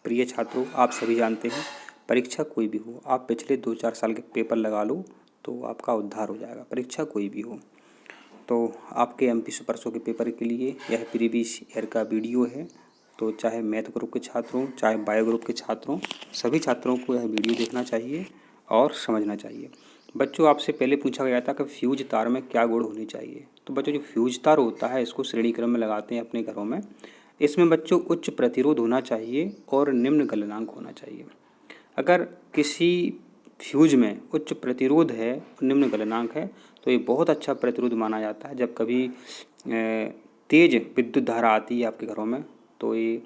प्रिय छात्रों, आप सभी जानते हैं परीक्षा कोई भी हो, आप पिछले 2-4 साल के पेपर लगा लो तो आपका उद्धार हो जाएगा। परीक्षा कोई भी हो तो आपके एमपी सुपर 100 के पेपर के लिए यह प्रीवियस ईयर का वीडियो है। तो चाहे मैथ ग्रुप के छात्र हों, चाहे बायो ग्रुप के छात्र हों, सभी छात्रों को यह वीडियो देखना चाहिए और समझना चाहिए। बच्चों, आपसे पहले पूछा गया था कि फ्यूज तार में क्या गुण होने चाहिए। तो बच्चों, जो फ्यूज तार होता है इसको श्रेणी क्रम में लगाते हैं अपने घरों में। इसमें बच्चों उच्च प्रतिरोध होना चाहिए और निम्न गलनांक होना चाहिए। अगर किसी फ्यूज में उच्च प्रतिरोध है, निम्न गलनांक है, तो ये बहुत अच्छा प्रतिरोध माना जाता है। जब कभी तेज विद्युत धारा आती है आपके घरों में तो ये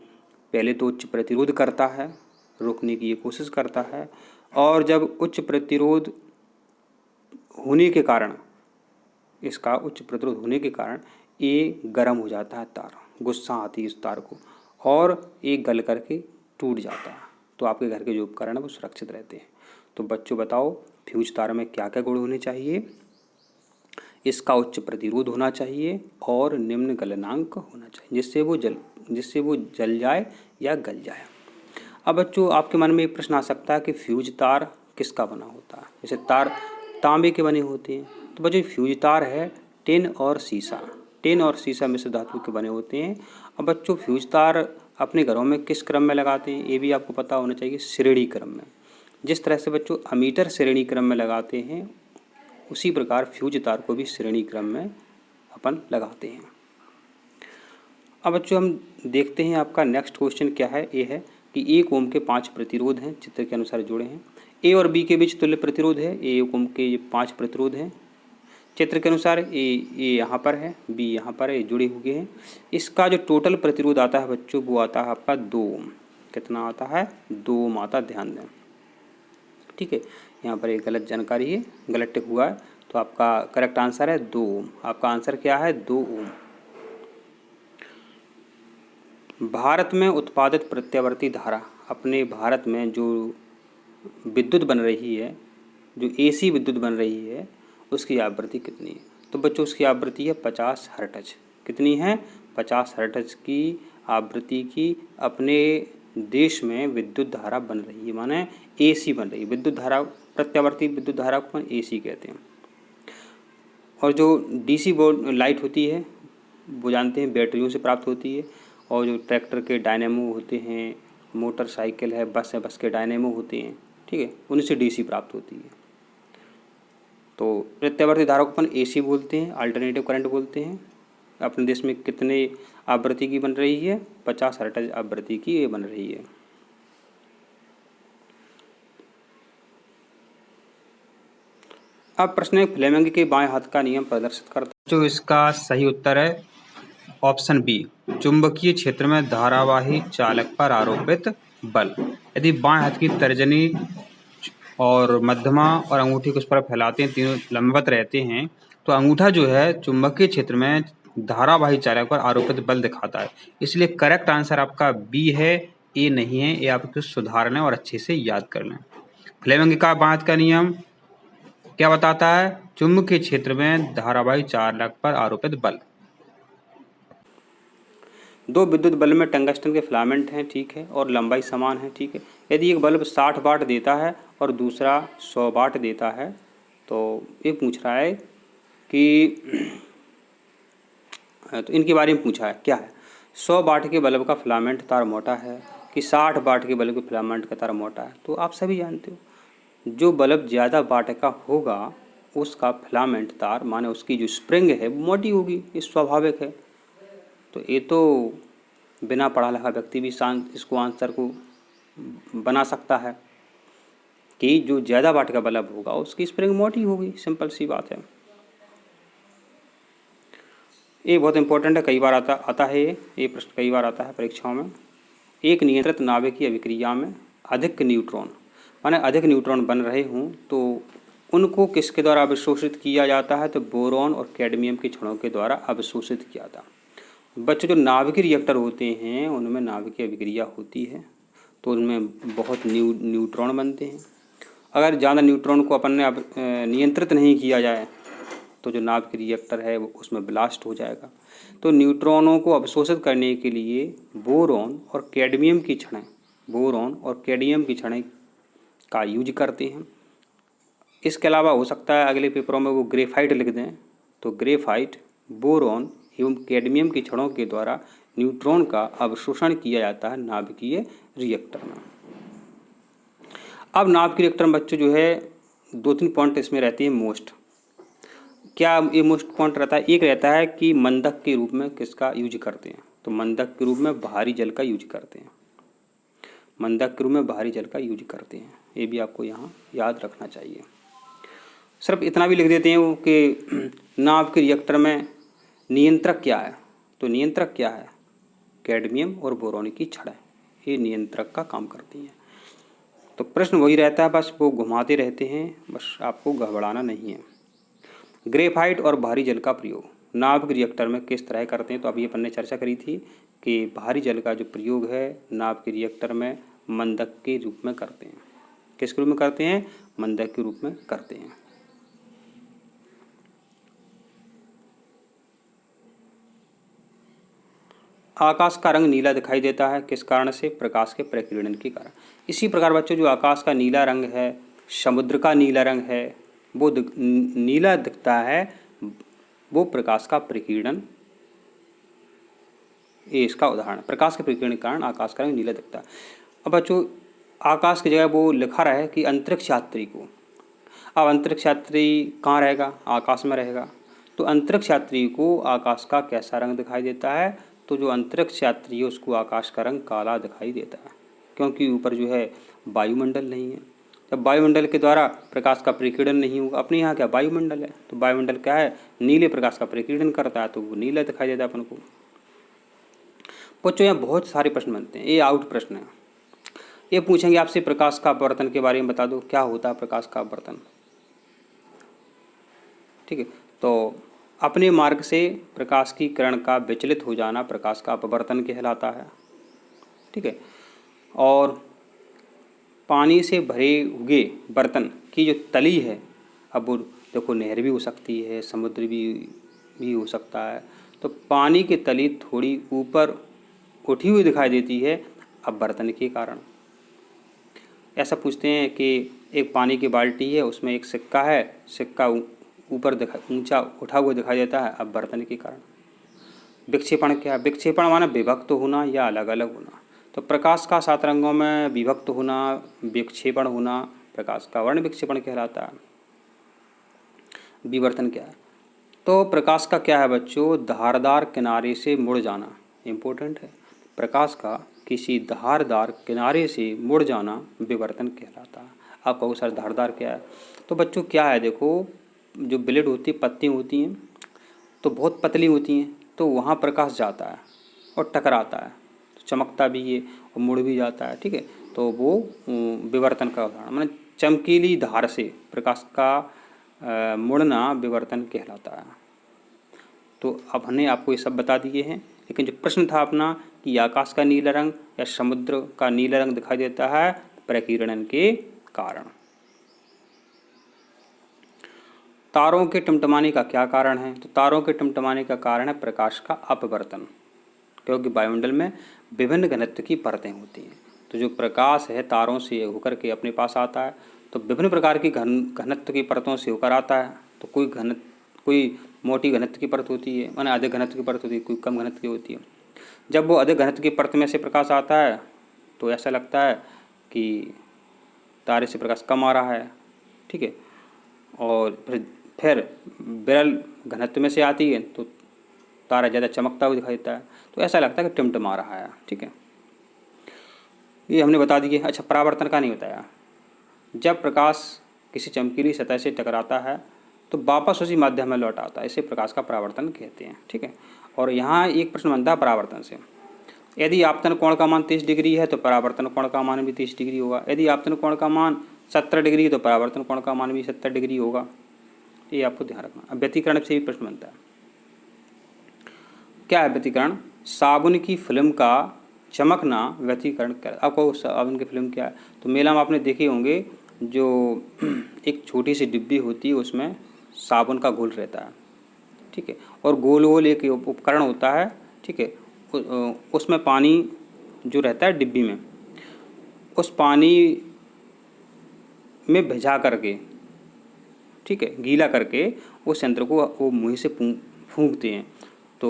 पहले तो उच्च प्रतिरोध करता है, रोकने की ये कोशिश करता है, और जब उच्च प्रतिरोध होने के कारण, इसका उच्च प्रतिरोध होने के कारण ये गर्म हो जाता है तार, गुस्सा आती है इस तार को और ये गल करके टूट जाता है। तो आपके घर के जो उपकरण है वो सुरक्षित रहते हैं। तो बच्चों बताओ, फ्यूज तार में क्या क्या गुण होने चाहिए? इसका उच्च प्रतिरोध होना चाहिए और निम्न गलनांक होना चाहिए, जिससे वो जल जाए या गल जाए। अब बच्चों, आपके मन में एक प्रश्न आ सकता है कि फ्यूज तार किसका बना होता है? जैसे तार तांबे के बने होते हैं, तो बच्चों फ्यूज तार है टिन और सीसा मिश्र धातु के बने होते हैं। अब बच्चों, फ्यूज तार अपने घरों में किस क्रम में लगाते हैं ये भी आपको पता होना चाहिए, श्रेणी क्रम में। जिस तरह से बच्चों अमीटर श्रेणी क्रम में लगाते हैं, उसी प्रकार फ्यूज तार को भी श्रेणी क्रम में अपन लगाते हैं। अब बच्चों हम देखते हैं आपका नेक्स्ट क्वेश्चन क्या है। ये है कि 1 ओम के 5 प्रतिरोध हैं, चित्र के अनुसार जुड़े हैं। ए और बी के बीच तुल्य प्रतिरोध है। 1 ओम के 5 प्रतिरोध हैं चित्र के अनुसार। ए यहाँ पर है, बी यहाँ पर है, ये जुड़े हुए हैं। इसका जो टोटल प्रतिरोध आता है बच्चों वो आता है आपका 2 ओम। कितना आता है? 2 ओम आता है, ध्यान दें। ठीक है, यहाँ पर एक गलत जानकारी है, गलत टिक हुआ है, तो आपका करेक्ट आंसर है 2 ओम। आपका आंसर क्या है? 2 ओम। भारत में उत्पादित प्रत्यावर्ती धारा, अपने भारत में जो विद्युत बन रही है, जो एसी विद्युत बन रही है, उसकी आवृत्ति कितनी है? तो बच्चों उसकी आवृत्ति है 50 हर्ट्ज। कितनी है? 50 हर्ट्ज की आवृत्ति की अपने देश में विद्युत धारा बन रही है, माने एसी बन रही है। विद्युत धारा, प्रत्यावर्ती विद्युत धारा को एसी कहते हैं। और जो डीसी बोर्ड लाइट होती है वो जानते हैं बैटरियों से प्राप्त होती है, और जो ट्रैक्टर के डायनेमो होते हैं, मोटरसाइकिल है, बस के डायनेमो होते हैं, ठीक है, उनसे डीसी प्राप्त होती है। तो प्रत्यावर्ती धारा को अपन एसी बोलते हैं, अल्टरनेटिव करंट बोलते हैं। अपने देश में कितने आवृत्ति की बन रही है? 50 हर्ट्ज आवृत्ति की ये बन रही है। अब प्रश्न है, फ्लेमिंग के बाएं हाथ का नियम प्रदर्शित करता है। जो इसका सही उत्तर है ऑप्शन बी, चुंबकीय क्षेत्र में धारावाही चालक पर आरोपित बल। यदि बाएं हाथ की तर्जनी और मध्यमा और अंगूठी को उस पर फैलाते हैं, तीनों लंबवत रहते हैं, तो अंगूठा जो है चुंबकीय क्षेत्र में धारावाही चालक पर आरोपित बल दिखाता है। इसलिए करेक्ट आंसर आपका बी है, ए नहीं है। ये आप सुधार लें और अच्छे से याद कर लें। फ्लेमिंग का बाएं हाथ का नियम क्या बताता है? चुंबकीय क्षेत्र में धारावाही चालक पर आरोपित बल। दो विद्युत बल्ब में टंगस्टन के फिलामेंट हैं, ठीक है, और लंबाई समान है, ठीक है। यदि एक बल्ब 60 वाट देता है और दूसरा 100 वाट देता है, तो ये पूछ रहा है कि तो इनके बारे में पूछा है, क्या है? 100 वाट के बल्ब का फिलामेंट तार मोटा है कि 60 वाट के बल्ब के फिलामेंट का तार मोटा है? तो आप सभी जानते हो, जो बल्ब ज़्यादा वाट का होगा उसका फिलामेंट तार, माने उसकी जो स्प्रिंग है वो मोटी होगी, ये स्वाभाविक है। तो ये तो बिना पढ़ा लिखा व्यक्ति भी इसको आंसर को बना सकता है कि जो ज़्यादा वाट का बल्ब होगा उसकी स्प्रिंग मोटी होगी, सिंपल सी बात है। ये बहुत इंपॉर्टेंट है, कई बार आता है ये प्रश्न कई बार आता है परीक्षाओं में। एक नियंत्रित नाभिकीय अभिक्रिया में अधिक न्यूट्रॉन, माने अधिक न्यूट्रॉन बन रहे हों तो उनको किसके द्वारा अवशोषित किया जाता है? तो बोरॉन और कैडमियम के क्षणों के द्वारा अवशोषित किया जाता है। बच्चों, जो नाभिकीय रिएक्टर होते हैं उनमें नाभिकीय अभिक्रिया होती है, तो उनमें बहुत न्यूट्रॉन बनते हैं। अगर ज़्यादा न्यूट्रॉन को अपन ने नियंत्रित नहीं किया जाए तो जो नाभिकीय रिएक्टर है वो उसमें ब्लास्ट हो जाएगा। तो न्यूट्रॉनों को अवशोषित करने के लिए बोरॉन और कैडमियम की क्षणें बोरॉन और कैडमियम की छड़ें का यूज करते हैं। इसके अलावा हो सकता है अगले पेपरों में वो ग्रेफाइट लिख दें, तो ग्रेफाइट, बोरॉन एवं कैडमियम की छड़ों के द्वारा न्यूट्रॉन का अवशोषण किया जाता है नाभिकीय रिएक्टर में। अब नाभिकीय रिएक्टर में बच्चों जो है 2-3 पॉइंट इसमें रहती है मोस्ट। क्या ये मोस्ट पॉइंट रहता है? एक रहता है कि मंदक के रूप में किसका यूज करते हैं, तो मंदक के रूप में भारी जल का यूज करते हैं। मंदक के रूप में भारी जल का यूज करते हैं, ये भी आपको यहाँ याद रखना चाहिए। सिर्फ इतना भी लिख देते हैं वो कि नाभिकीय रिएक्टर में नियंत्रक क्या है, तो नियंत्रक क्या है? कैडमियम और बोरॉन की छड़ें, ये नियंत्रक का काम करती हैं। तो प्रश्न वही रहता है, बस वो घुमाते रहते हैं, बस आपको घबराना नहीं है। ग्रेफाइट और भारी जल का प्रयोग नाभिकीय रिएक्टर में किस तरह करते हैं, तो अभी अपन ने चर्चा करी थी कि भारी जल का जो प्रयोग है नाभिकीय रिएक्टर में मंदक के रूप में करते हैं। किसके रूप में करते हैं? मंदक के रूप में करते हैं। आकाश का रंग नीला दिखाई देता है किस कारण से? प्रकाश के प्रकीर्णन के कारण। इसी प्रकार बच्चों जो आकाश का नीला रंग है, समुद्र का नीला रंग है, वो नीला दिखता है, वो प्रकाश का प्रकीर्णन, ये इसका उदाहरण। प्रकाश के प्रकीर्णन के कारण आकाश का रंग नीला दिखता है। अब बच्चों आकाश की जगह वो लिखा रहा है कि अंतरिक्ष यात्री को। अब अंतरिक्ष यात्री कहाँ रहेगा? आकाश में रहेगा। तो अंतरिक्ष यात्री को आकाश का कैसा रंग दिखाई देता है? तो जो अंतरिक्ष यात्री है उसको आकाश का रंग काला दिखाई देता है, क्योंकि ऊपर जो है वायुमंडल नहीं है। जब वायुमंडल के द्वारा प्रकाश का प्रकीर्णन नहीं होगा, अपने यहाँ क्या वायुमंडल है, तो वायुमंडल क्या है? नीले प्रकाश का प्रकीर्णन करता है, तो वो नीला दिखाई देता है अपन को। बच्चों यहाँ बहुत सारे प्रश्न बनते हैं, ये आउट प्रश्न है। ये पूछेंगे आपसे प्रकाश का अपवर्तन के बारे में बता दो, क्या होता है प्रकाश का अपवर्तन। ठीक है, तो अपने मार्ग से प्रकाश की किरण का विचलित हो जाना प्रकाश का अपवर्तन कहलाता है। ठीक है, और पानी से भरे हुए बर्तन की जो तली है, अब वो देखो नहर भी हो सकती है, समुद्र भी हो सकता है, तो पानी की तली थोड़ी ऊपर उठी हुई दिखाई देती है अपवर्तन के कारण। ऐसा पूछते हैं कि एक पानी की बाल्टी है, उसमें एक सिक्का है, सिक्का ऊपर ऊंचा उठा हुआ दिखाई देता है अपवर्तन के कारण। विक्षेपण क्या है? विक्षेपण माना विभक्त होना या अलग अलग होना। तो प्रकाश का 7 रंगों में विभक्त होना, विक्षेपण होना प्रकाश का वर्ण विक्षेपण कहलाता है। विवर्तन क्या है? तो प्रकाश का क्या है बच्चों? धारदार किनारे से मुड़ जाना, इम्पोर्टेंट है। प्रकाश का किसी धारदार किनारे से मुड़ जाना विवर्तन कहलाता है। आप कहो सर धारदार क्या है? तो बच्चों क्या है, देखो जो ब्लेड होती है, पत्तियाँ होती हैं, तो बहुत पतली होती हैं, तो वहाँ प्रकाश जाता है और टकराता है, तो चमकता भी है और मुड़ भी जाता है। ठीक है, तो वो विवर्तन का उदाहरण, माने चमकीली धार से प्रकाश का मुड़ना विवर्तन कहलाता है। तो अब हमने आपको ये सब बता दिए हैं, लेकिन जो प्रश्न था अपना कि आकाश का नीला रंग या समुद्र का नीला रंग दिखाई देता है प्रकीर्णन के कारण। तारों के टिमटिमाने का क्या कारण है? तो तारों के टिमटिमाने का कारण है प्रकाश का अपवर्तन, क्योंकि वायुमंडल में विभिन्न घनत्व की परतें होती हैं। तो जो प्रकाश है तारों से होकर के अपने पास आता है, तो विभिन्न प्रकार की घनत्व की परतों से होकर आता है। तो कोई मोटी घनत्व की परत होती है, माने अधिक घनत्व की परत होती है, कोई कम घनत्व की होती है। जब वो अधिक घनत्व की परत में से प्रकाश आता है तो ऐसा लगता है कि तारे से प्रकाश कम आ रहा है। ठीक है, और फिर विरल घनत्व में से आती है तो तारा ज़्यादा चमकता हुआ दिखाई देता है, तो ऐसा लगता है कि टिमटिमा रहा है। ठीक है, ये हमने बता दिए। अच्छा, परावर्तन का नहीं बताया। जब प्रकाश किसी चमकीली सतह से टकराता है तो वापस उसी माध्यम में लौट आता है, इसे प्रकाश का परावर्तन कहते हैं। ठीक है, और यहाँ एक प्रश्न बनता है परावर्तन से, यदि आपतन कोण का मान 30 डिग्री है तो परावर्तन कोण का मान भी 30 डिग्री होगा। यदि आपतन कोण का मान 70 डिग्री है तो परावर्तन कोण का मान भी 70 डिग्री होगा। ये आपको ध्यान रखना। अब व्यतिकरण से भी प्रश्न बनता है। क्या है व्यतिकरण? साबुन की फिल्म का चमकना व्यतिकरण क्या है? आपको साबुन की फिल्म क्या है? तो मेला में आपने देखे होंगे, जो एक छोटी सी डिब्बी होती है उसमें साबुन का घोल रहता है। ठीक है, और गोल गोल एक उपकरण होता है। ठीक है, उसमें पानी जो रहता है डिब्बी में, उस पानी में भिजा करके, ठीक है, गीला करके उस यंत्र को वो मुँह से फूंकते हैं तो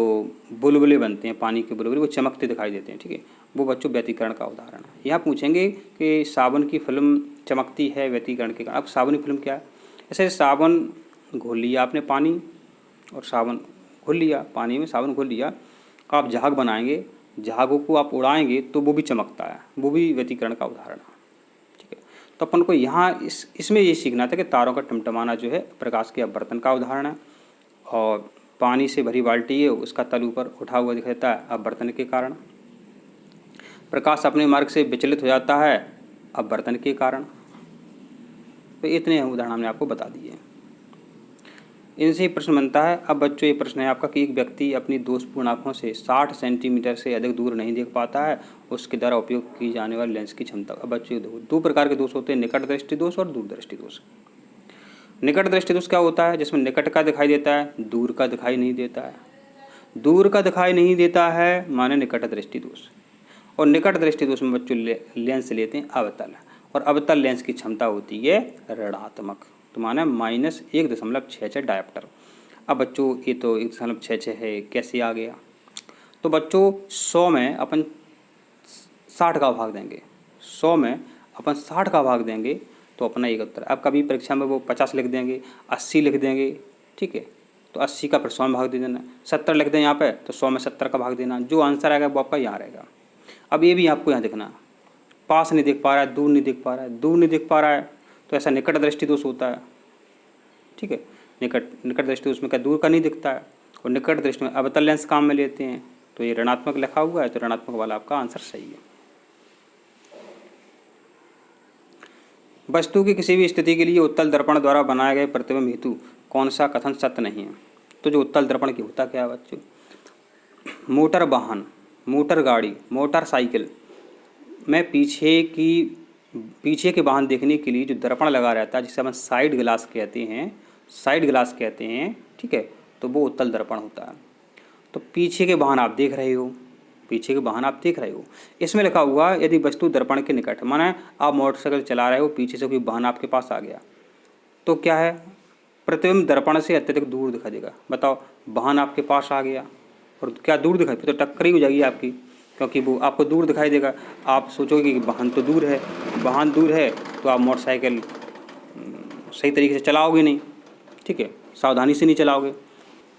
बुलबुले बनते हैं, पानी के बुलबुले वो चमकते दिखाई देते हैं, ठीक है। वो बच्चों व्यतिकरण का उदाहरण है। यहाँ पूछेंगे कि साबुन की फिल्म चमकती है व्यतिकरण के कारण। अब साबुन की फिल्म क्या है? ऐसे साबुन घोल लिया आपने पानी, और साबुन घोल लिया पानी में, साबुन घोल लिया, आप जहाग बनाएंगे, जहागों को आप उड़ाएंगे तो वो भी चमकता है, वो भी व्यतिकरण का उदाहरण है, ठीक है। तो अपन को यहाँ इसमें ये सीखना था कि तारों का टिमटिमाना जो है प्रकाश के अपवर्तन का उदाहरण है, और पानी से भरी बाल्टी है, उसका तल ऊपर उठा हुआ दिखाता है अपवर्तन के कारण। प्रकाश अपने मार्ग से विचलित हो जाता है अपवर्तन के कारण। तो इतने उदाहरण हमने आपको बता दिए। इनसे प्रश्न बनता है। अब बच्चों ये प्रश्न है आपका कि एक व्यक्ति अपनी दोषपूर्ण आँखों से 60 सेंटीमीटर से अधिक दूर नहीं देख पाता है, उसके द्वारा उपयोग की जाने वाली लेंस की क्षमता। अब बच्चों दो प्रकार के दोष होते हैं, निकट दृष्टि दोष और दूर दृष्टि दोष। निकट दृष्टि दोष क्या होता है? जिसमें निकट का दिखाई देता है, दूर का दिखाई नहीं देता है। दूर का दिखाई नहीं देता है माने निकट दृष्टि दोष। और निकट दृष्टि दोष में बच्चों लेंस लेते हैं अवतल, और अवतल लेंस की क्षमता होती है ऋणात्मक, तो माने -1.66 डायोप्टर। अब बच्चों ये तो 1.66 है, कैसे आ गया? तो बच्चों 100 में अपन 60 का भाग देंगे, 100 में अपन 60 का भाग देंगे तो अपना एक उत्तर। अब कभी परीक्षा में वो 50 लिख देंगे, 80 लिख देंगे, ठीक है, तो 80 का फिर 100 में भाग दे देना। 70 लिख दें यहाँ पे तो 100 में 70 का भाग देना। जो आंसर आएगा वो आपका यहाँ रहेगा। अब ये भी आपको यहाँ देखना, पास नहीं देख पा रहा है, दूर नहीं देख पा रहा है, दूर नहीं देख पा रहा है तो ऐसा निकट दृष्टि दोष होता है, ठीक है। निकट दृष्टि दोष में क्या दूर का नहीं दिखता है, और निकट दृष्टि में अवतल लेंस काम में लेते हैं, तो ये ऋणात्मक लिखा हुआ है, तो ऋणात्मक वाला आपका आंसर सही है। वस्तु की किसी भी स्थिति के लिए उत्तल दर्पण द्वारा बनाए गए प्रतिबिंब हेतु कौन सा कथन सत्य नहीं है? तो जो उत्तल दर्पण की होता क्या है बच्चों? मोटर वाहन, मोटर गाड़ी, मोटरसाइकिल में पीछे के वाहन देखने के लिए जो दर्पण लगा रहता है, जिसे हम साइड ग्लास कहते हैं, ठीक है, तो वो उत्तल दर्पण होता है। तो पीछे के वाहन आप देख रहे हो, इसमें लिखा हुआ यदि वस्तु दर्पण के निकट, माने आप मोटरसाइकिल चला रहे हो, पीछे से कोई वाहन आपके पास आ गया तो क्या है? प्रतिबिंब दर्पण से अत्यधिक दूर दिखाई देगा। बताओ, वाहन आपके पास आ गया और क्या दूर दिखाई, तो टक्कर ही हो जाएगी आपकी, क्योंकि वो आपको दूर दिखाई देगा। आप सोचोगे कि वाहन तो दूर है, तो आप मोटरसाइकिल सही तरीके से चलाओगे नहीं, ठीक है, सावधानी से नहीं चलाओगे,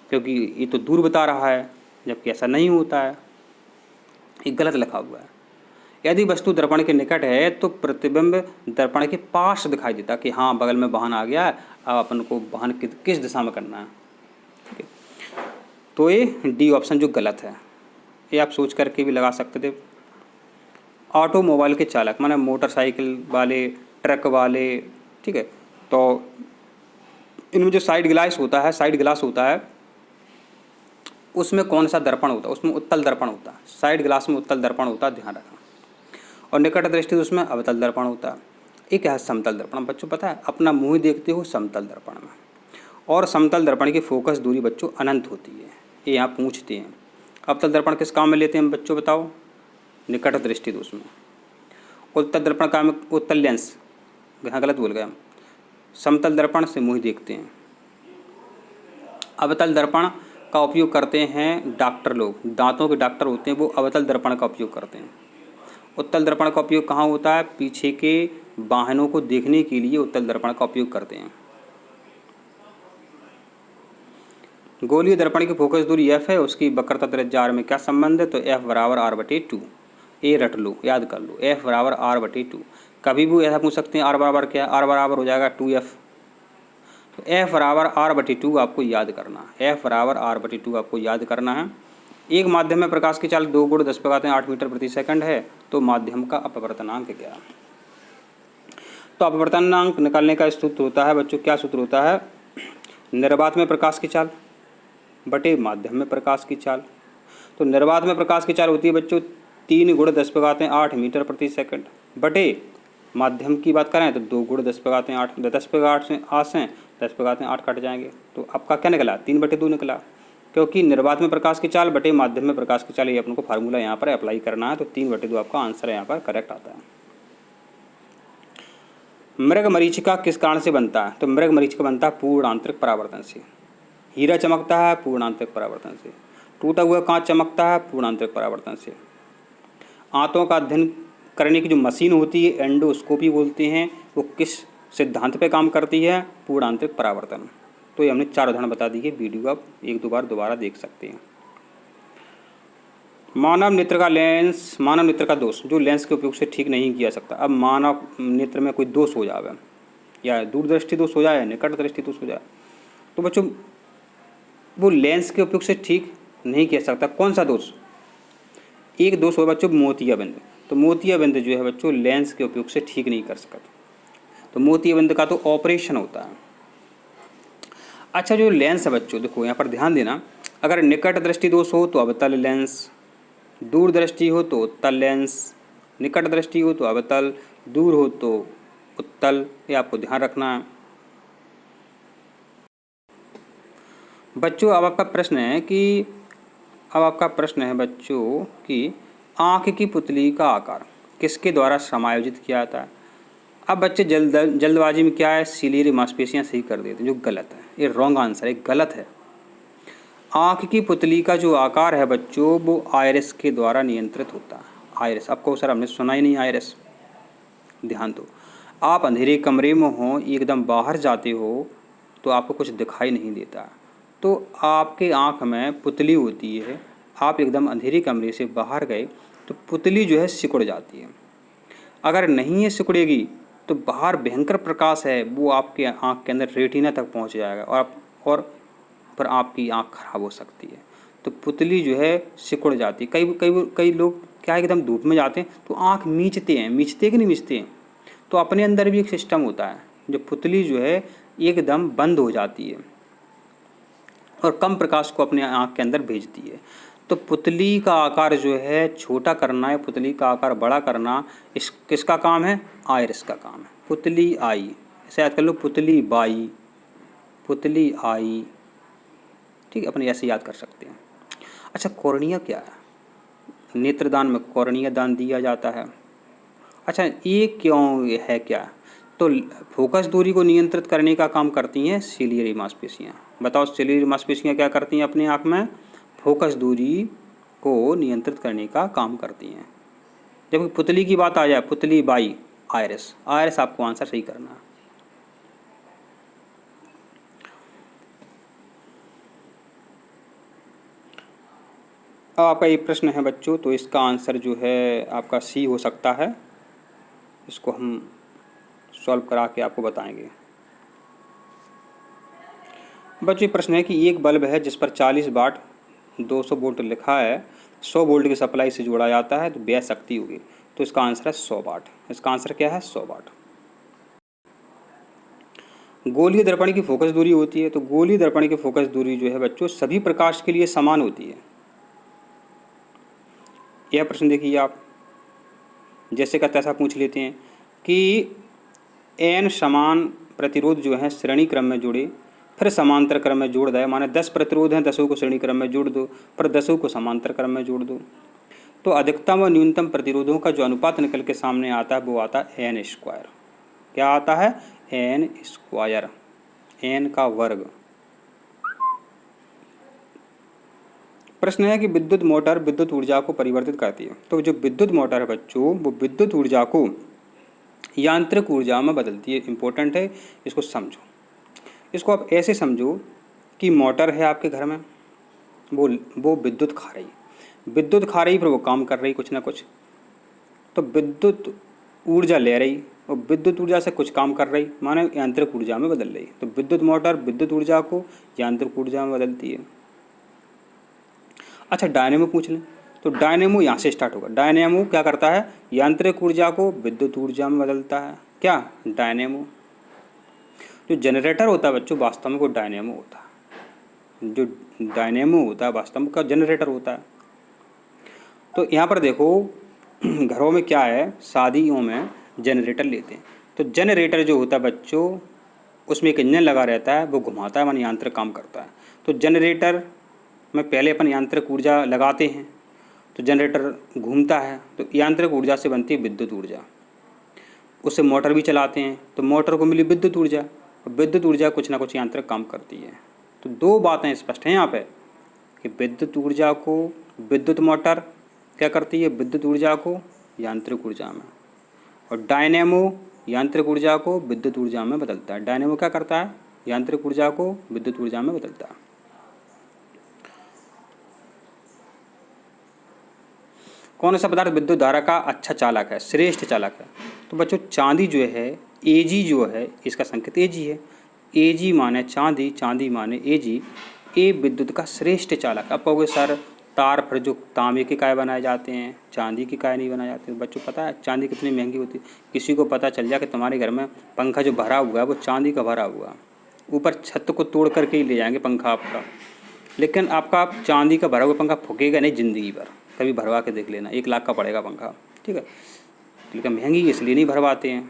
क्योंकि ये तो दूर बता रहा है, जबकि ऐसा नहीं होता है, ये गलत लिखा हुआ है। यदि वस्तु दर्पण के निकट है तो प्रतिबिंब दर्पण के पास दिखाई देता कि हाँ बगल में वाहन आ गया, अब अपन को वाहन किस दिशा में करना है, ठीक है। तो ये डी ऑप्शन जो गलत है, ये आप सोच करके भी लगा सकते थे। ऑटोमोबाइल के चालक माने मोटरसाइकिल वाले, ट्रक वाले, ठीक है, तो इनमें जो साइड ग्लास होता है उसमें कौन सा दर्पण होता है? उसमें उत्तल दर्पण होता है। साइड ग्लास में उत्तल दर्पण होता है, ध्यान रखना। और निकट दृष्टि उसमें अवतल दर्पण होता है। एक है समतल दर्पण। बच्चों पता है, अपना मुँह देखते हो समतल दर्पण में, और समतल दर्पण की फोकस दूरी बच्चों अनंत होती है, ये यहाँ पूछते हैं। अवतल दर्पण किस काम में लेते हैं बच्चों बताओ? निकट दृष्टि दोष में। उत्तल दर्पण काम में उत्तल लेंस, यहाँ गलत बोल गया, समतल दर्पण से मुँह देखते हैं। अवतल दर्पण का उपयोग करते हैं डॉक्टर लोग, दांतों के डॉक्टर होते हैं, वो अवतल दर्पण का उपयोग करते हैं। उत्तल दर्पण का उपयोग कहाँ होता है? पीछे के वाहनों को देखने के लिए उत्तल दर्पण का उपयोग करते हैं। गोलीय दर्पण की फोकस दूरी f है, उसकी वक्रता त्रिज्या r में क्या संबंध है? तो f बराबर r/2। ये रट लो, याद कर लो, f बराबर r/2। कभी भी ऐसा पूछ सकते हैं r बराबर क्या? r बराबर हो जाएगा 2f। तो f बराबर r/2 आपको याद करना है, f बराबर r/2 आपको याद करना है। एक माध्यम में प्रकाश की चाल 2 × 10⁸ मीटर प्रति सेकंड है, तो माध्यम का अपवर्तनांक क्या है? तो अपवर्तनांक निकालने का सूत्र होता है बच्चों, क्या सूत्र होता है? निर्वात में प्रकाश की चाल बटे माध्यम में प्रकाश की चाल। तो निर्वात में प्रकाश की चाल होती है बच्चों 3 × 10⁸ मीटर प्रति सेकंड, बटे माध्यम की बात करें तो 2 × 10⁸ 10⁸ से 8 से 10⁸ कट जाएंगे, तो आपका क्या निकला? 3/2 निकला, क्योंकि निर्वात में प्रकाश की चाल बटे माध्यम में प्रकाश की चाल, ये अपन को फार्मूला यहाँ पर अप्लाई करना है। तो 3/2 आपका आंसर यहाँ पर करेक्ट आता है। मृग मरीचिका किस कारण से बनता है? तो मृग मरीचिका बनता है पूर्ण आंतरिक परावर्तन से। हीरा चमकता है पूर्ण आंतरिक परावर्तन से। टूटा हुआ कांच चमकता है पूर्ण आंतरिक परावर्तन से। आंतों का अध्ययन करने की जो मशीन होती है एंडोस्कोपी बोलते हैं, वो किस सिद्धांत पे काम करती है? पूर्ण आंतरिक परावर्तन। तो ये हमने 4 उदाहरण बता दिए, वीडियो आप 1-2 बार दोबारा देख सकते हैं। मानव नेत्र का लेंस, मानव नेत्र का दोष जो लेंस के उपयोग से ठीक नहीं किया सकता। अब मानव नेत्र में कोई दोष हो जाए, या दूरदृष्टि दोष हो जाए या निकट दृष्टि दोष हो जाए, तो बच्चों वो लेंस के उपयोग से ठीक नहीं किया सकता। कौन सा दोष? एक दोष हो बच्चों मोतियाबिंद। तो मोतियाबिंद जो है बच्चों लेंस के उपयोग से ठीक नहीं कर सकता, तो मोतियाबिंद का तो ऑपरेशन होता है। अच्छा, जो लेंस है बच्चों देखो यहाँ पर ध्यान देना, अगर निकट दृष्टि दोष हो तो अवतल लेंस, दूर दृष्टि हो तो उत्तल लेंस, निकट दृष्टि हो तो अवतल, दूर हो तो उत्तल, ये आपको ध्यान रखना है। बच्चों अब आपका प्रश्न है बच्चों कि आँख की पुतली का आकार किसके द्वारा समायोजित किया जाता है? अब बच्चे जल्दबाजी में क्या है, सीलियरी मांसपेशियाँ सही कर देते हैं, जो गलत है। ये रॉन्ग आंसर है, गलत है। आँख की पुतली का जो आकार है बच्चों वो आयरिस के द्वारा नियंत्रित होता है। आयरिस, आपको सर हमने सुना ही नहीं आयरिस। ध्यान दो, आप अंधेरे कमरे में हो, एकदम बाहर जाते हो तो आपको कुछ दिखाई नहीं देता, तो आपके आँख में पुतली होती है। आप एकदम अंधेरे कमरे से बाहर गए तो पुतली जो है सिकुड़ जाती है। अगर नहीं है सिकुड़ेगी तो बाहर भयंकर प्रकाश है, वो आपके आँख के अंदर रेटिना तक पहुंच जाएगा और पर आपकी आँख खराब हो सकती है। तो पुतली जो है सिकुड़ जाती है। कई लोग क्या है, एकदम धूप में जाते हैं तो आँख मीचते कि नहीं मीचते हैं? तो अपने अंदर भी एक सिस्टम होता है, जो पुतली जो है एकदम बंद हो जाती है और कम प्रकाश को अपने आँख के अंदर भेजती है। तो पुतली का आकार जो है छोटा करना है, पुतली का आकार बड़ा करना, इस किसका काम है? आयरिस का काम है। पुतली आई, ऐसे याद कर लो, पुतली बाई, पुतली आई, ठीक है, अपने ऐसे याद कर सकते हैं। अच्छा, कॉर्निया क्या है? नेत्रदान में कॉर्निया दान दिया जाता है। अच्छा, ये क्यों है क्या? तो फोकस दूरी को नियंत्रित करने का काम करती हैं सीलियरी मांसपेशियाँ। बताओ सीलियरी मांसपेशियाँ क्या करती हैं अपनी आँख में? फोकस दूरी को नियंत्रित करने का काम करती हैं। जब पुतली की बात आ जाए, पुतली बाई, आयरिस, आयरिस आपको आंसर सही करना है। अब आपका ये प्रश्न है बच्चों, तो इसका आंसर जो है आपका सी हो सकता है। इसको हम सॉल्व करा के आपको बताएंगे। बच्चों प्रश्न है कि एक बल्ब है जिस पर 40 वाट 200 वोल्ट लिखा है, 100 वोल्ट की सप्लाई से जोड़ा जाता है तो व्यय शक्ति होगी। तो इसका आंसर है 100 वाट। इसका आंसर क्या है? 100 वाट। गोलीय दर्पण की फोकस दूरी होती है, तो गोलीय दर्पण की फोकस दूरी जो है बच्चों सभी प्रकाश के लिए समान होती है। यह प्रश्न देखिए आप, जैसे का तैसा पूछ लेते हैं कि n समान प्रतिरोध जो है श्रेणी क्रम में जोड़े, फिर समांतर क्रम में जोड़ दें। माने 10 प्रतिरोध हैं, 10 को श्रेणी क्रम में जोड़ दो, पर 10 को समांतर क्रम में जोड़ दो। तो अधिकतम व न्यूनतम प्रतिरोधों का जो अनुपात निकल के सामने आता है वो आता है n स्क्वायर। क्या आता है? n स्क्वायर, n का वर्ग। प्रश्न है कि विद्युत मोटर विद्युत ऊर्जा को परिवर्तित करती है। तो जो विद्युत मोटर है बच्चों वो विद्युत ऊर्जा को यांत्रिक ऊर्जा में बदलती है। इम्पोर्टेंट है, इसको समझो। इसको आप ऐसे समझो कि मोटर है आपके घर में, वो विद्युत खा रही, फिर वो काम कर रही कुछ ना कुछ, तो विद्युत ऊर्जा ले रही और विद्युत ऊर्जा से कुछ काम कर रही, माने यांत्रिक ऊर्जा में बदल रही। तो विद्युत मोटर विद्युत ऊर्जा को यांत्रिक ऊर्जा में बदलती है। अच्छा, डायनेमो पूछ लें, तो डायनेमो यहाँ से स्टार्ट होगा। डायनेमो क्या करता है? यांत्रिक ऊर्जा को विद्युत ऊर्जा में बदलता है। क्या? डायनेमो। जो जनरेटर होता है बच्चों वास्तव में वो डायनेमो होता है। जो डायनेमो होता है वास्तव में का जनरेटर होता है। तो यहाँ पर देखो घरों में क्या है, शादियों में जनरेटर लेते हैं। तो जनरेटर जो होता है बच्चों उसमें एक इंजन लगा रहता है, वो घुमाता है, माने यांत्रिक काम करता है। तो जनरेटर में पहले अपन यांत्रिक ऊर्जा लगाते हैं तो जनरेटर घूमता है, तो यांत्रिक ऊर्जा से बनती है विद्युत ऊर्जा। उससे मोटर भी चलाते हैं, तो मोटर को मिली विद्युत ऊर्जा, और विद्युत ऊर्जा कुछ ना कुछ यांत्रिक काम करती है। तो दो बातें स्पष्ट हैं यहाँ पे कि विद्युत ऊर्जा को विद्युत मोटर क्या करती है, विद्युत ऊर्जा को यांत्रिक ऊर्जा में, और डायनेमो यांत्रिक ऊर्जा को विद्युत ऊर्जा में बदलता है। डायनेमो क्या करता है, यांत्रिक ऊर्जा को विद्युत ऊर्जा में बदलता है। कौन सा पदार्थ विद्युत धारा का अच्छा चालक है, श्रेष्ठ चालक है? तो बच्चों चांदी जो है, Ag जो है, इसका संकेत Ag है। Ag माने चांदी, चांदी माने Ag, ये विद्युत का श्रेष्ठ चालक। अब कहोगे सर तार फिर जो तांबे के काय बनाए जाते हैं, चांदी की काय नहीं बनाए जाते? बच्चों पता है चांदी कितनी महंगी होती है? किसी को पता चल जाए कि तुम्हारे घर में पंखा जो भरा हुआ है वो चांदी का भरा हुआ है, ऊपर छत को तोड़ करके ही ले जाएंगे पंखा आपका, लेकिन आपका चांदी का भरा हुआ पंखा फूकेगा नहीं ज़िंदगी भर। कभी भरवा के देख लेना, 1 लाख का पड़ेगा पंखा, ठीक है, लेकिन महंगी इसलिए नहीं भरवाते हैं।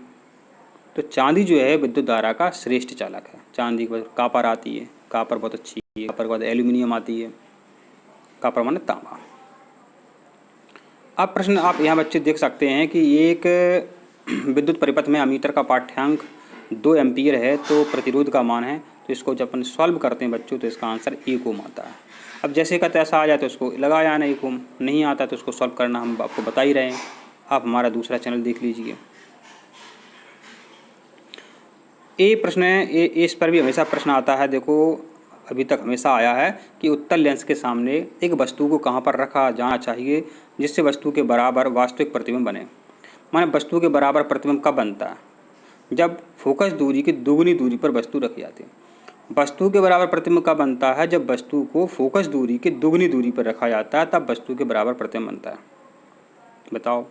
तो चांदी जो है विद्युत धारा का श्रेष्ठ चालक है। चांदी के बाद कापर आती है, कापर बहुत अच्छी है, कापर के बाद एल्यूमिनियम आती है, कापर माने तांबा। अब प्रश्न आप यहाँ बच्चे देख सकते हैं कि एक विद्युत परिपथ में अमीटर का पाठ्यांक 2 एम्पीयर है, तो प्रतिरोध का मान है, तो इसको जब अपन सॉल्व करते हैं बच्चों तो इसका आंसर 1 ओम आता है। अब जैसे का तैसा आ जाए तो उसको लगाया ना 1 ओम, नहीं आता तो उसको सॉल्व करना हम आपको बता ही रहे हैं। आप हमारा दूसरा चैनल देख लीजिए। ये प्रश्न है, इस पर भी हमेशा प्रश्न आता है। देखो अभी तक हमेशा आया है कि उत्तल लेंस के सामने एक वस्तु को कहाँ पर रखा जाना चाहिए जिससे वस्तु के बराबर वास्तविक प्रतिबिंब बने। माने वस्तु के बराबर प्रतिबिंब कब बनता है, जब फोकस दूरी की दुगुनी दूरी पर वस्तु रखी जाती है। वस्तु के बराबर प्रतिबिंब कब बनता है, जब वस्तु को फोकस दूरी की दुगुनी दूरी पर रखा जाता है, तब वस्तु के बराबर प्रतिबिंब बनता है। बताओ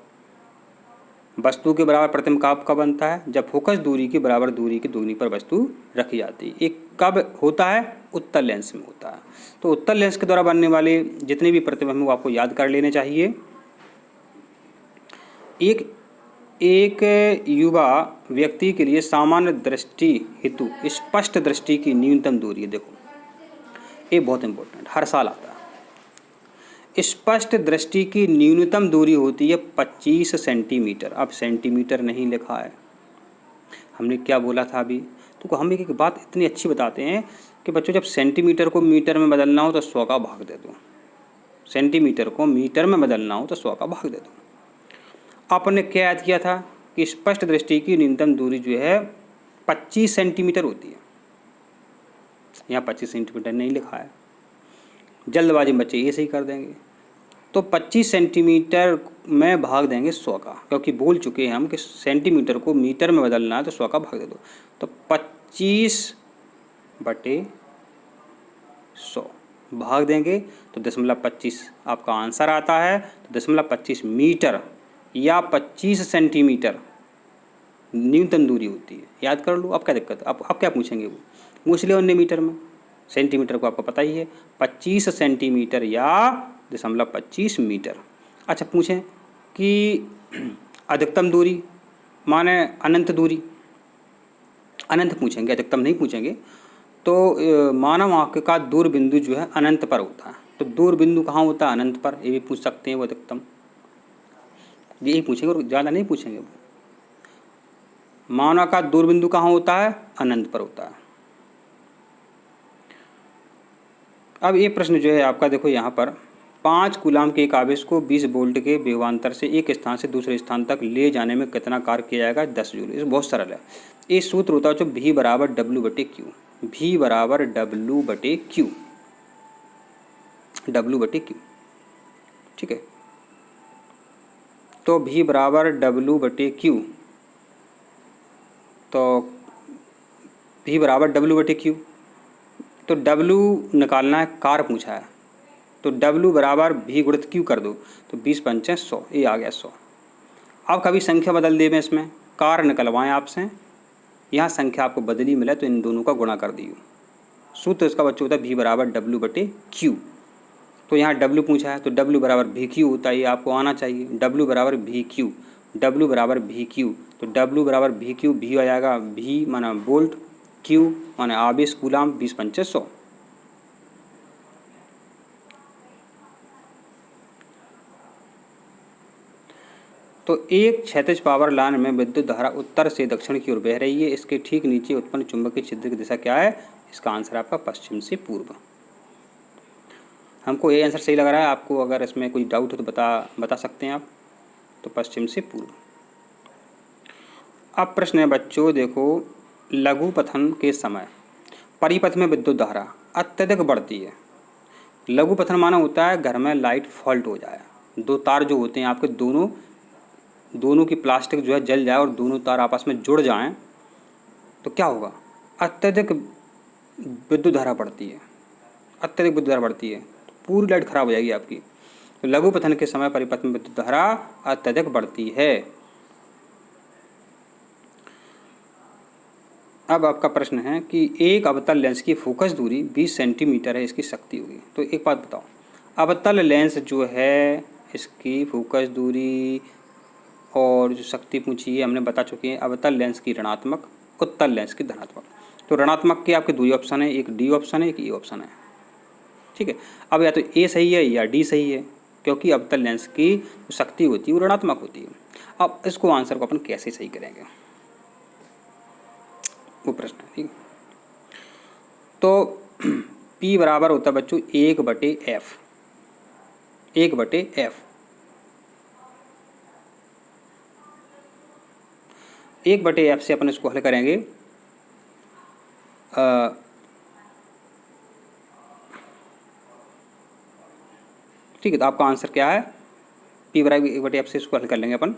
वस्तु के बराबर प्रतिबिंब कब बनता है, जब फोकस दूरी के बराबर दूरी की दुगुनी पर वस्तु रखी जाती है। एक कब होता है, उत्तल लेंस में होता है। तो उत्तल लेंस के द्वारा बनने वाले जितने भी प्रतिबिंब हैं वो आपको याद कर लेने चाहिए। एक युवा व्यक्ति के लिए सामान्य दृष्टि हेतु स्पष्ट दृष्टि की न्यूनतम दूरी है। देखो ये बहुत इंपॉर्टेंट, हर साल आता है। स्पष्ट दृष्टि की न्यूनतम दूरी होती है 25 सेंटीमीटर। अब सेंटीमीटर नहीं लिखा है, हमने क्या बोला था अभी। तो हम एक बात इतनी अच्छी बताते हैं कि बच्चों जब सेंटीमीटर को मीटर में बदलना हो तो 100 का भाग दे दो। सेंटीमीटर को मीटर में बदलना हो तो 100 का भाग दे दो। आपने क्या याद किया था कि स्पष्ट दृष्टि की न्यूनतम दूरी जो है 25 सेंटीमीटर होती है। यहाँ 25 सेंटीमीटर नहीं लिखा है, जल्दबाजी में बच्चे ये सही कर देंगे। तो 25 सेंटीमीटर में भाग देंगे 100 का, क्योंकि भूल चुके हैं हम कि सेंटीमीटर को मीटर में बदलना है तो 100 का भाग दे दो। तो 25/100 भाग देंगे तो 0.25 आपका आंसर आता है। तो 0.25 मीटर या 25 सेंटीमीटर न्यूनतम दूरी होती है। याद कर लो। अब क्या दिक्कत है, आप क्या पूछेंगे, वो पूछ लिया उन्हें मीटर में। सेंटीमीटर को आपको पता ही है, 25 सेंटीमीटर या 0.25 मीटर। अच्छा पूछें कि अधिकतम दूरी माने अनंत दूरी, अनंत पूछेंगे, अधिकतम नहीं पूछेंगे। तो मानव आँख का दूर बिंदु जो है अनंत पर होता है। तो दूर बिंदु कहाँ होता है, अनंत पर। ये भी पूछ सकते हैं वो अधिकतम, यही पूछेंगे और ज़्यादा नहीं पूछेंगे। वो मानव का दूर बिंदु कहाँ होता है, अनंत पर होता है। अब ये प्रश्न जो है आपका, देखो यहाँ पर 5 कूलाम के एक आवेश को 20 वोल्ट के विभवांतर से एक स्थान से दूसरे स्थान तक ले जाने में कितना कार्य किया जाएगा, 10 जूल। ये बहुत सरल है। ये सूत्र होता है जो V बराबर W/Q, V बराबर W/Q, W/Q, ठीक है। तो V बराबर W/Q, तो V बराबर W/Q। तो W निकालना है, कार पूछा है, तो W बराबर V गुणित Q कर दो, तो 20×5 100, ये आ गया 100। अब कभी संख्या बदल दे में इसमें कार निकलवाएं आपसे, यहाँ संख्या आपको बदली मिले तो इन दोनों का गुणा कर दियो। सूत्र इसका बच्चों होता है V बराबर W/Q। तो यहाँ W पूछा है तो W बराबर VQ होता है, ये आपको आना चाहिए। W बराबर VQ, W बराबर VQ, तो W बराबर VQ, V आ जाएगा V माना वोल्ट, Q माना आवेश कूलाम, 20×5 100। तो एक क्षैतिज पावर लाइन में विद्युत धारा उत्तर से दक्षिण की ओर बह रही है। इसके ठीक नीचे उत्पन्न चुंबकीय छिद्र की दिशा क्या है? इसका आंसर आपका पश्चिम से पूर्व। हमको ये आंसर सही लग रहा है। आपको अगर इसमें कोई डाउट हो तो बता सकते हैं आप। तो पश्चिम से पूर्व। अब प्रश्न है बच्चों, देखो, लघु पथन के समय परिपथ में विद्युत धारा अत्यधिक बढ़ती है। लघु पथन माना होता है घर में लाइट फॉल्ट हो जाए, दो तार जो होते हैं आपके दोनों की प्लास्टिक जो है जल जाए और दोनों तार आपस में जुड़ जाएं, तो क्या होगा? अत्यधिक विद्युत धारा बढ़ती है। अत्यधिक विद्युत धारा बढ़ती है तो पूरी लाइट खराब हो जाएगी आपकी। तो लघु पथन के समय परिपथ में विद्युत धारा अत्यधिक बढ़ती है। अब आपका प्रश्न है कि एक अवतल लेंस की फोकस दूरी 20 सेंटीमीटर है, इसकी शक्ति होगी। तो एक बात बताओ, अवतल लेंस जो है इसकी फोकस दूरी और जो शक्ति पूछी है हमने बता चुके हैं। अवतल लेंस की ऋणात्मक, उत्तल लेंस की धनात्मक। तो ऋणात्मक के आपके दो ही ऑप्शन है, एक डी ऑप्शन है, एक ई ऑप्शन है। ठीक है, अब या तो ए सही है या डी सही है, क्योंकि अवतल लेंस की जो शक्ति होती है वो ऋणात्मक होती है। अब इसको आंसर को अपन कैसे सही करेंगे, वो प्रश्न है। ठीक है, तो P बराबर होता है बच्चों 1/f। 1/f 1/f से अपन इसको हल करेंगे। ठीक है, तो आपका आंसर क्या है? P बराबर 1/f से इसको हल कर लेंगे अपन।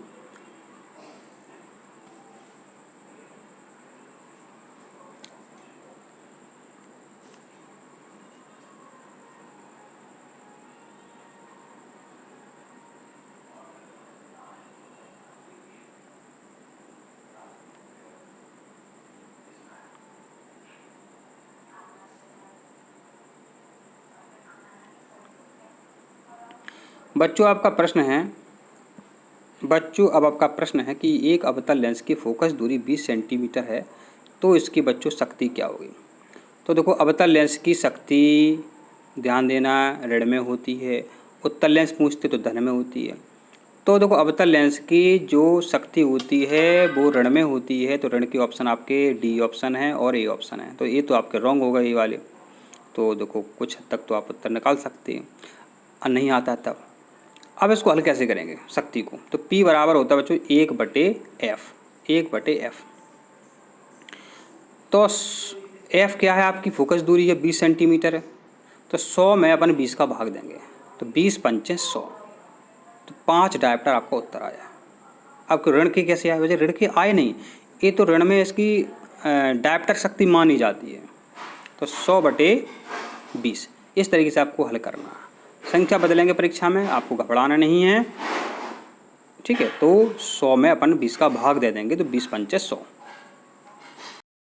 बच्चों अब आपका प्रश्न है कि एक अवतल लेंस की फोकस दूरी 20 सेंटीमीटर है, तो इसकी बच्चों शक्ति क्या होगी? तो देखो, अवतल लेंस की शक्ति ध्यान देना ऋण में होती है, उत्तल लेंस पूछते तो धन में होती है। तो देखो, अवतल लेंस की जो शक्ति होती है वो ऋण में होती है, तो ऋण के ऑप्शन आपके डी ऑप्शन है और ए ऑप्शन है। तो ये तो आपके रॉन्ग होगा ये वाले। तो देखो, कुछ हद तक तो आप उत्तर निकाल सकते हैं, और नहीं आता तब। अब इसको हल कैसे करेंगे शक्ति को? तो P बराबर होता है बच्चों 1/f। 1/f तो f क्या है? आपकी फोकस दूरी है 20 सेंटीमीटर है, तो 100 में अपन 20 का भाग देंगे, तो 20 पंचे 100, तो 5 डायप्टर आपका उत्तर आया। आपको ऋण के कैसे आए? वजह ऋण के आए नहीं, ये तो ऋण में इसकी डायप्टर शक्ति मानी जाती है। तो 100/20 इस तरीके से आपको हल करना है। संख्या बदलेंगे परीक्षा में, आपको घबराना नहीं है। ठीक है, तो 100 में अपन 20 का भाग दे देंगे, तो 20 पंचे 100।